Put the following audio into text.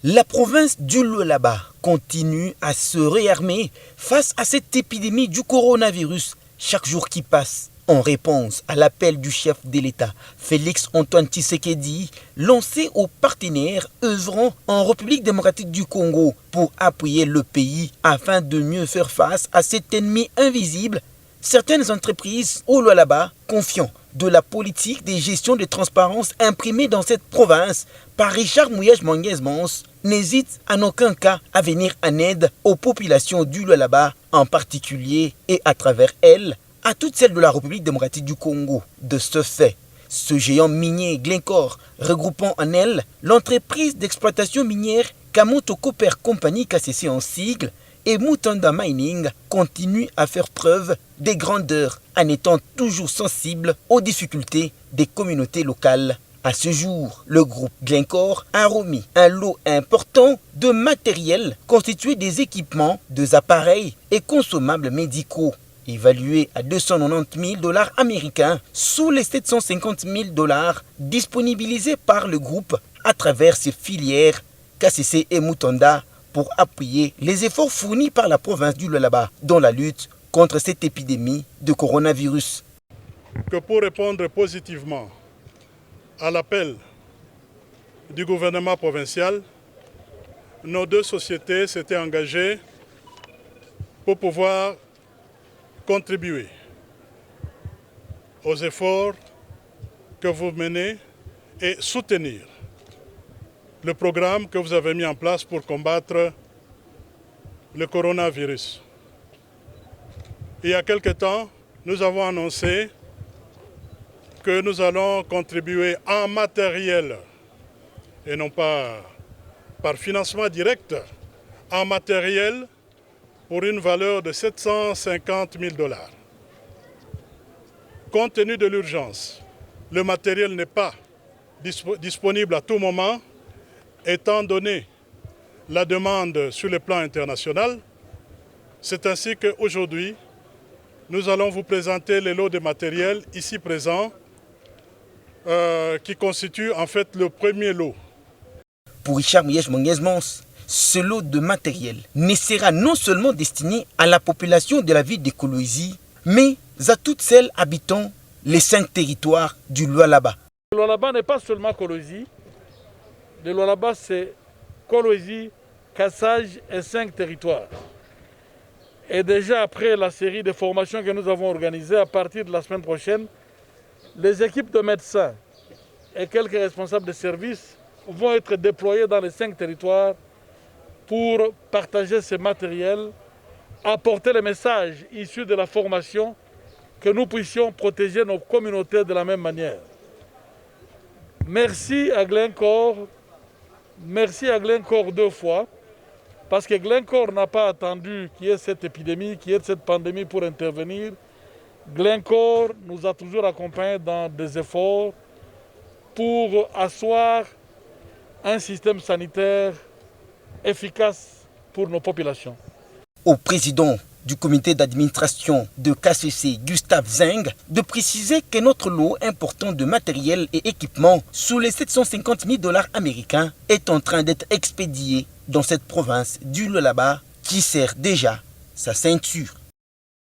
La province du Lualaba continue à se réarmer face à cette épidémie du coronavirus chaque jour qui passe. En réponse à l'appel du chef de l'État, Félix Antoine Tshisekedi, lancé aux partenaires œuvrant en République démocratique du Congo pour appuyer le pays afin de mieux faire face à cet ennemi invisible, certaines entreprises au Lualaba, confiant de la politique de gestion de transparence imprimée dans cette province par Richard Mouyej-Manguez-Mons, n'hésitent en aucun cas à venir en aide aux populations du Lualaba en particulier et à travers elles, à toutes celles de la République démocratique du Congo. De ce fait, ce géant minier Glencore, regroupant en elle l'entreprise d'exploitation minière Kamoto Copper Company KCC en sigle, et Mutanda Mining continue à faire preuve de grandeur en étant toujours sensible aux difficultés des communautés locales. À ce jour, le groupe Glencore a remis un lot important de matériel constitué des équipements, des appareils et consommables médicaux, évalués à 290 000 $ américains sous les 750 000 $ disponibilisés par le groupe à travers ses filières KCC et Mutanda pour appuyer les efforts fournis par la province du Lualaba dans la lutte contre cette épidémie de coronavirus. Que pour répondre positivement à l'appel du gouvernement provincial, nos deux sociétés s'étaient engagées pour pouvoir contribuer aux efforts que vous menez et soutenir le programme que vous avez mis en place pour combattre le coronavirus. Il y a quelque temps, nous avons annoncé que nous allons contribuer en matériel et non pas par financement direct, en matériel pour une valeur de 750 000 $. Compte tenu de l'urgence, le matériel n'est pas disponible à tout moment, étant donné la demande sur le plan international. C'est ainsi qu'aujourd'hui, nous allons vous présenter les lots de matériel ici présents qui constituent en fait le premier lot. Pour Richard Mouyej-Manguez-Mons, ce lot de matériel ne sera non seulement destiné à la population de la ville de Kolwezi, mais à toutes celles habitant les 5 territoires du Lualaba. Le Lualaba n'est pas seulement Kolwezi. Le Lualaba, c'est Kolwezi, Kassaj et 5 territoires. Et déjà après la série de formations que nous avons organisées, à partir de la semaine prochaine, les équipes de médecins et quelques responsables de services vont être déployés dans les 5 territoires pour partager ce matériel, apporter les messages issus de la formation, que nous puissions protéger nos communautés de la même manière. Merci à Glencore. Merci à Glencore 2 fois, parce que Glencore n'a pas attendu qu'il y ait cette épidémie, qu'il y ait cette pandémie pour intervenir. Glencore nous a toujours accompagnés dans des efforts pour asseoir un système sanitaire efficace pour nos populations. Au président du comité d'administration de KCC, Gustave Zeng, de préciser que notre lot important de matériel et équipements sous les 750 000 $ américains est en train d'être expédié dans cette province du Lualaba qui sert déjà sa ceinture.